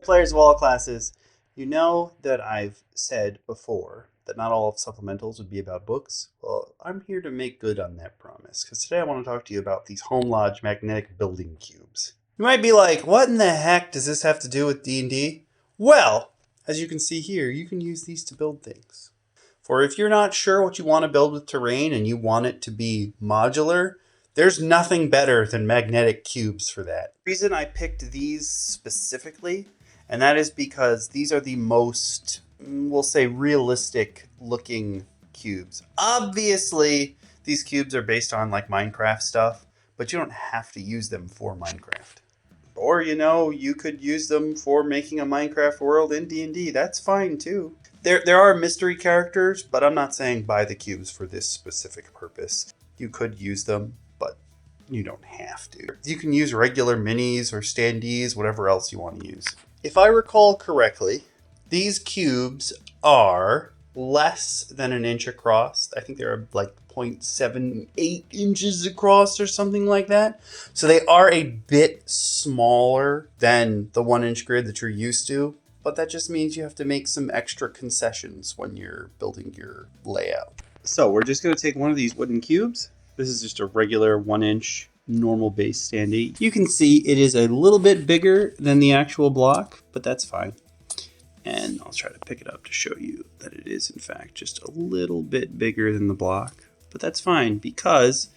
Players of all classes, you know that I've said before that not all of Supplementals would be about books. Well, I'm here to make good on that promise, because today I want to talk to you about these Homelodge magnetic building cubes. You might be like, what in the heck does this have to do with D&D? Well, as you can see here, you can use these to build things. For if you're not sure what you want to build with terrain and you want it to be modular, there's nothing better than magnetic cubes for that. The reason I picked these specifically, and that is because these are the most, we'll say, realistic looking cubes. Obviously, these cubes are based on like Minecraft stuff, but you don't have to use them for Minecraft. Or, you could use them for making a Minecraft world in D&D. That's fine too. There are mystery characters, but I'm not saying buy the cubes for this specific purpose. You could use them, but you don't have to. You can use regular minis or standees, whatever else you want to use. If I recall correctly, these cubes are less than an inch across. I think they're like 0.78 inches across or something like that. So they are a bit smaller than the 1-inch grid that you're used to. But that just means you have to make some extra concessions when you're building your layout. So we're just going to take one of these wooden cubes. This is just a regular 1-inch normal base standee. You can see it is a little bit bigger than the actual block, but that's fine. And I'll try to pick it up to show you that it is in fact just a little bit bigger than the block. But that's fine, because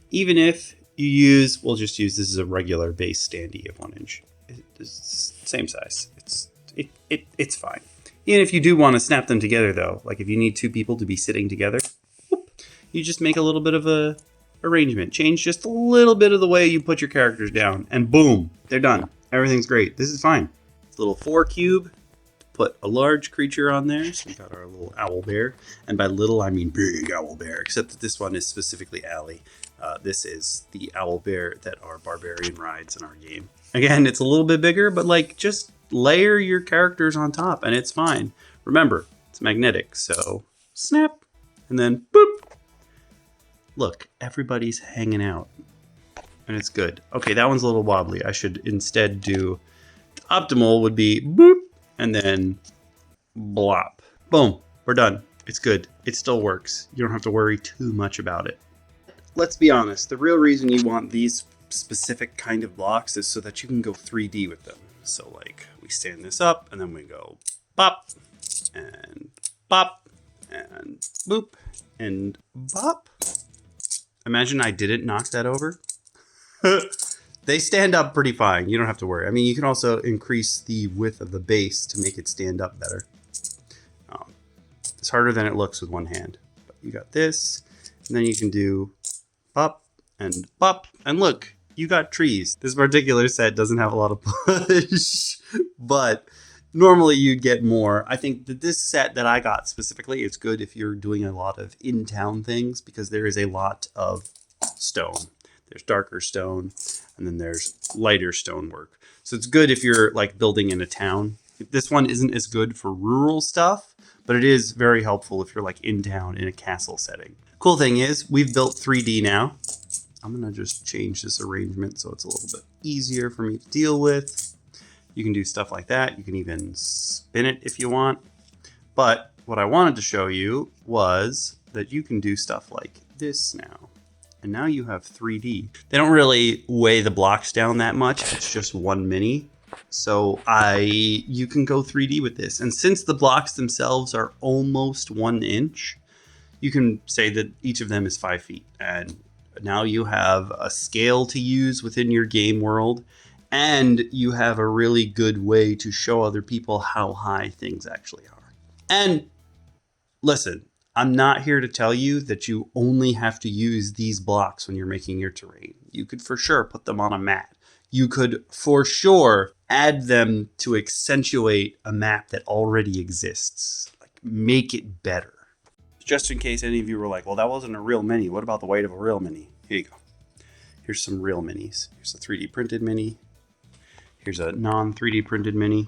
even if you use, we'll just use this as a regular base standee of 1 inch. It's the same size. It's fine. Even if you do want to snap them together though, like if you need two people to be sitting together, you just make a little bit of a arrangement. Change just a little bit of the way you put your characters down, and boom, they're done. Everything's great. This is fine. Little 4 cube. Put a large creature on there. So we got our little owl bear. And by little, I mean big owl bear, except that this one is specifically Alley. This is the owl bear that our barbarian rides in our game. Again, it's a little bit bigger, but like just layer your characters on top and it's fine. Remember, it's magnetic, so snap and then boop. Look, everybody's hanging out and it's good. Okay, that one's a little wobbly. I should instead do optimal would be boop and then blop. Boom, we're done. It's good. It still works. You don't have to worry too much about it. Let's be honest, the real reason you want these specific kind of blocks is so that you can go 3D with them. So like we stand this up and then we go bop and bop and boop and bop. Imagine I didn't knock that over. They stand up pretty fine. You don't have to worry. I mean, you can also increase the width of the base to make it stand up better. It's harder than it looks with one hand. But you got this, and then you can do bop and bop. And look, you got trees. This particular set doesn't have a lot of push, but normally you'd get more. I think that this set that I got specifically, it's good if you're doing a lot of in-town things because there is a lot of stone. There's darker stone, and then there's lighter stonework. So it's good if you're like building in a town. This one isn't as good for rural stuff, but it is very helpful if you're like in town in a castle setting. Cool thing is we've built 3D now. I'm going to just change this arrangement so it's a little bit easier for me to deal with. You can do stuff like that. You can even spin it if you want. But what I wanted to show you was that you can do stuff like this now. And now you have 3D. They don't really weigh the blocks down that much. It's just one mini. So you can go 3D with this. And since the blocks themselves are almost 1 inch, you can say that each of them is 5 feet. And now you have a scale to use within your game world. And you have a really good way to show other people how high things actually are. And listen, I'm not here to tell you that you only have to use these blocks when you're making your terrain. You could for sure put them on a mat. You could for sure add them to accentuate a map that already exists. Like make it better. Just in case any of you were like, well, that wasn't a real mini. What about the weight of a real mini? Here you go. Here's some real minis. Here's a 3D printed mini. Here's a non-3D printed mini.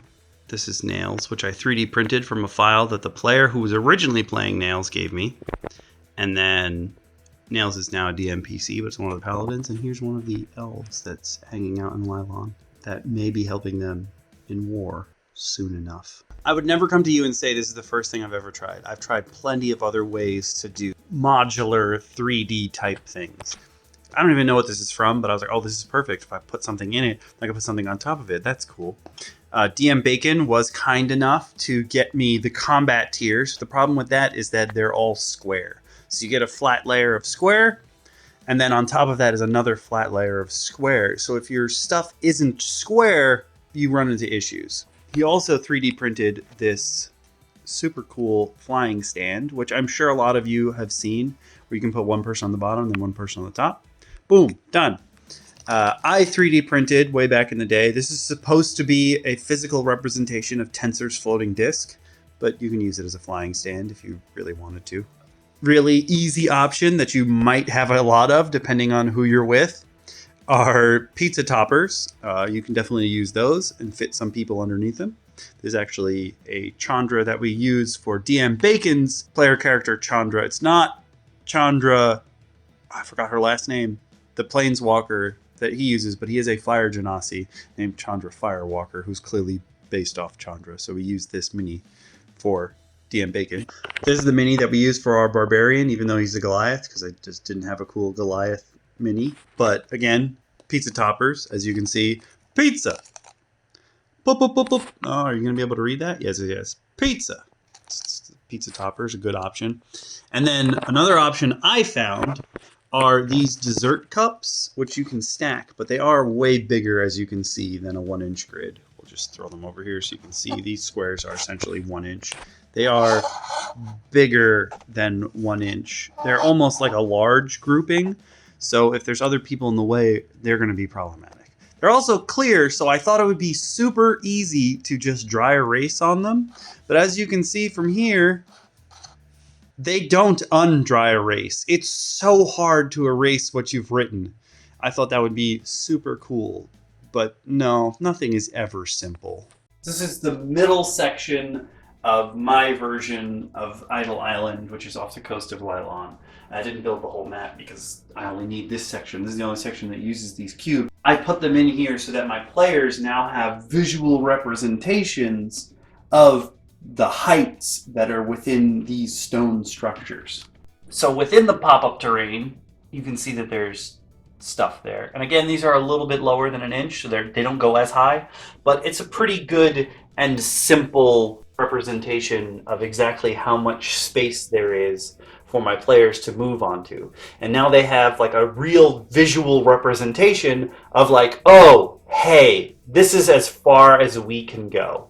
This is Nails, which I 3D printed from a file that the player who was originally playing Nails gave me. And then Nails is now a DM PC, but it's one of the paladins. And here's one of the elves that's hanging out in Lylon that may be helping them in war. soon enough. I would never come to you and say this is the first thing I've ever tried. I've tried plenty of other ways to do modular 3D type things. I don't even know what this is from, but I was like, oh, this is perfect. If I put something in it, I can put something on top of it. That's cool. DM Bacon was kind enough to get me the combat tiers. The problem with that is that they're all square. So you get a flat layer of square, and then on top of that is another flat layer of square. So if your stuff isn't square, you run into issues. He also 3D printed this super cool flying stand, which I'm sure a lot of you have seen, where you can put one person on the bottom and then one person on the top. Boom, done. I 3D printed way back in the day. This is supposed to be a physical representation of Tensor's floating disk, but you can use it as a flying stand if you really wanted to. Really easy option that you might have a lot of depending on who you're with are pizza toppers. You can definitely use those and fit some people underneath them. There's actually a Chandra that we use for DM Bacon's player character Chandra. It's not Chandra, I forgot her last name, the Planeswalker that he uses, but he is a Fire Genasi named Chandra Firewalker, who's clearly based off Chandra. So we use this mini for DM Bacon. This is the mini that we use for our Barbarian, even though he's a Goliath, because I just didn't have a cool Goliath mini. But again, pizza toppers, as you can see. Pizza! Boop, boop, boop, boop. Oh, are you going to be able to read that? Yes, yes. Pizza. Pizza toppers, a good option. And then another option I found are these dessert cups, which you can stack, but they are way bigger, as you can see, than a 1-inch grid. We'll just throw them over here so you can see these squares are essentially 1 inch. They are bigger than 1 inch. They're almost like a large grouping, so if there's other people in the way, they're going to be problematic. They're also clear, so I thought it would be super easy to just dry erase on them, but as you can see from here, they don't undry erase. It's so hard to erase what you've written. I thought that would be super cool, but no, nothing is ever simple. This is the middle section of my version of Idle Island, which is off the coast of Lylon. I didn't build the whole map because I only need this section. This is the only section that uses these cubes. I put them in here so that my players now have visual representations of the heights that are within these stone structures. So within the pop-up terrain, you can see that there's stuff there. And again, these are a little bit lower than 1 inch, so they don't go as high, but it's a pretty good and simple representation of exactly how much space there is for my players to move onto. And now they have like a real visual representation of like, oh, hey, this is as far as we can go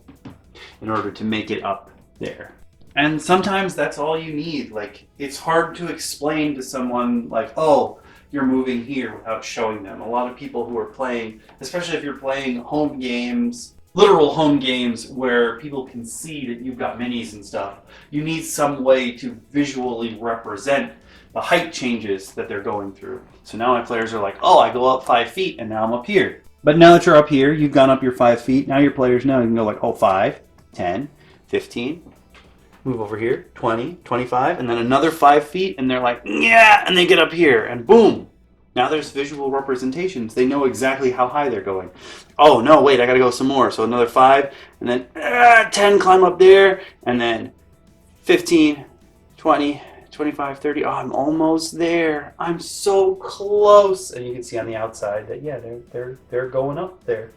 in order to make it up there. And sometimes that's all you need. Like, it's hard to explain to someone like, oh, you're moving here without showing them. A lot of people who are playing, especially if you're playing home games, literal home games where people can see that you've got minis and stuff, you need some way to visually represent the height changes that they're going through. So now my players are like, oh, I go up 5 feet and now I'm up here. But now that you're up here, you've gone up your 5 feet. Now your players know you can go like, oh, 5, 10, 15, move over here, 20, 25, and then another 5 feet, and they're like, yeah, and they get up here, and boom. Now there's visual representations. They know exactly how high they're going. Oh, no, wait, I gotta go some more. So another 5, and then 10, climb up there, and then 15, 20, 25, 30. Oh, I'm almost there. I'm so close. And you can see on the outside that, yeah, they're going up there.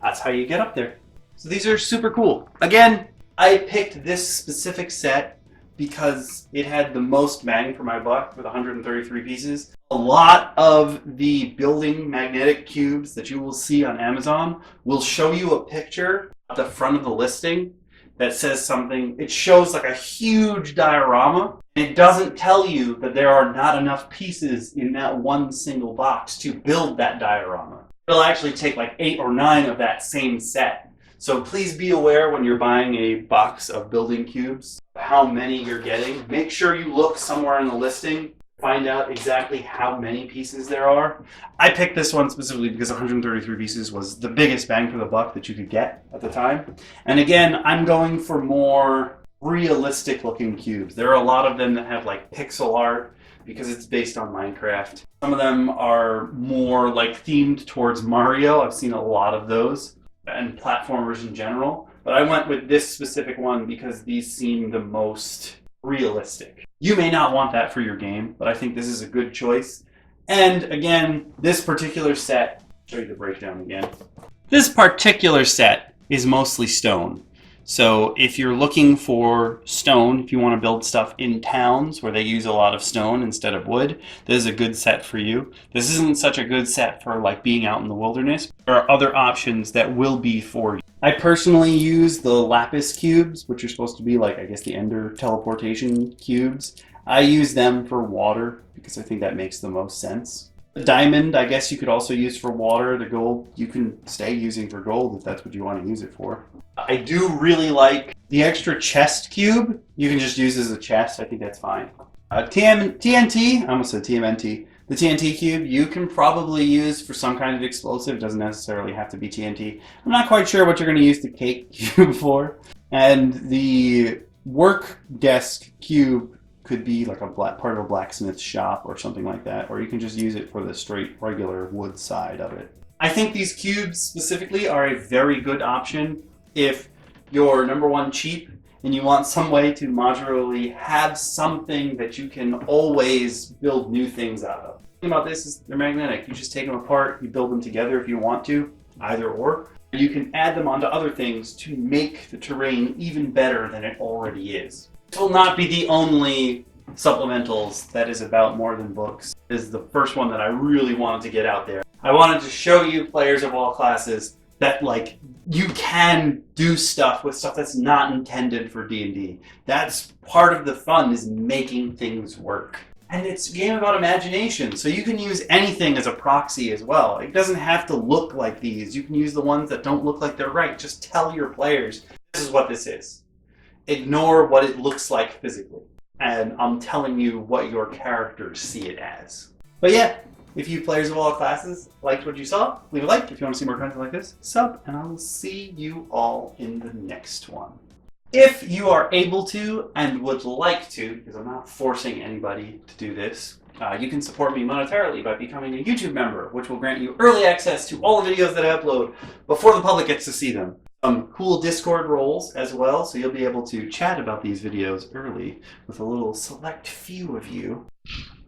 That's how you get up there. So these are super cool. Again, I picked this specific set because it had the most bang for my buck with 133 pieces. A lot of the building magnetic cubes that you will see on Amazon will show you a picture at the front of the listing that says something. It shows like a huge diorama. It doesn't tell you that there are not enough pieces in that one single box to build that diorama. It'll actually take like 8 or 9 of that same set. So please be aware when you're buying a box of building cubes, how many you're getting. Make sure you look somewhere in the listing, find out exactly how many pieces there are. I picked this one specifically because 133 pieces was the biggest bang for the buck that you could get at the time. And again, I'm going for more realistic looking cubes. There are a lot of them that have like pixel art because it's based on Minecraft. Some of them are more like themed towards Mario. I've seen a lot of those. And platformers in general. but I went with this specific one because these seem the most realistic. You may not want that for your game, but I think this is a good choice. And again, this particular set, show you the breakdown again. This particular set is mostly stone. So if you're looking for stone, if you want to build stuff in towns where they use a lot of stone instead of wood, this is a good set for you. This isn't such a good set for like being out in the wilderness. There are other options that will be for you. I personally use the lapis cubes, which are supposed to be like, I guess, the ender teleportation cubes. I use them for water because I think that makes the most sense. The diamond, I guess you could also use for water. The gold, you can stay using for gold if that's what you want to use it for. I do really like the extra chest cube. You can just use as a chest. I think that's fine. TNT, I almost said TMNT. The TNT cube, you can probably use for some kind of explosive. It doesn't necessarily have to be TNT. I'm not quite sure what you're going to use the cake cube for. And the work desk cube could be like a part of a blacksmith shop or something like that, or you can just use it for the straight regular wood side of it. I think these cubes specifically are a very good option if you're number one cheap and you want some way to modularly have something that you can always build new things out of. The thing about this is they're magnetic. You just take them apart, you build them together if you want to, either or. You can add them onto other things to make the terrain even better than it already is. This will not be the only supplementals that is about more than books. This is the first one that I really wanted to get out there. I wanted to show you, players of all classes, that like you can do stuff with stuff that's not intended for D&D. That's part of the fun, is making things work. And it's a game about imagination, so you can use anything as a proxy as well. It doesn't have to look like these. You can use the ones that don't look like they're right. Just tell your players, this is what this is. Ignore what it looks like physically. And I'm telling you what your characters see it as. But yeah, if you players of all classes liked what you saw, leave a like. If you want to see more content like this, sub, and I will see you all in the next one. If you are able to and would like to, because I'm not forcing anybody to do this, you can support me monetarily by becoming a YouTube member, which will grant you early access to all the videos that I upload before the public gets to see them. Cool Discord roles as well, so you'll be able to chat about these videos early with a little select few of you.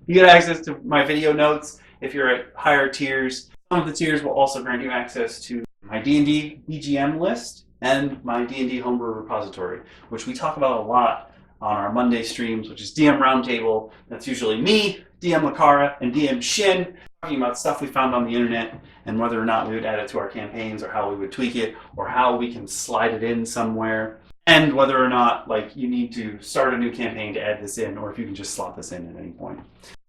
You get access to my video notes if you're at higher tiers. Some of the tiers will also grant you access to my D&D BGM list and my D&D homebrew repository, which we talk about a lot on our Monday streams, which is DM Roundtable. That's usually me, DM Makara, and DM Shin, talking about stuff we found on the internet and whether or not we would add it to our campaigns, or how we would tweak it, or how we can slide it in somewhere, and whether or not like you need to start a new campaign to add this in, or if you can just slot this in at any point.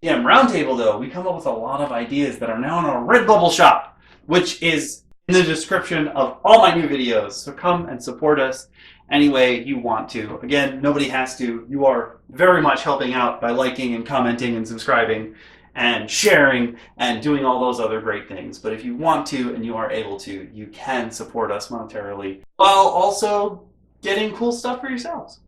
DM Roundtable, though, we come up with a lot of ideas that are now in our Redbubble shop, which is in the description of all my new videos. So come and support us any way you want to. Again, nobody has to. You are very much helping out by liking and commenting and subscribing and sharing and doing all those other great things. But if you want to and you are able to, you can support us monetarily while also getting cool stuff for yourselves.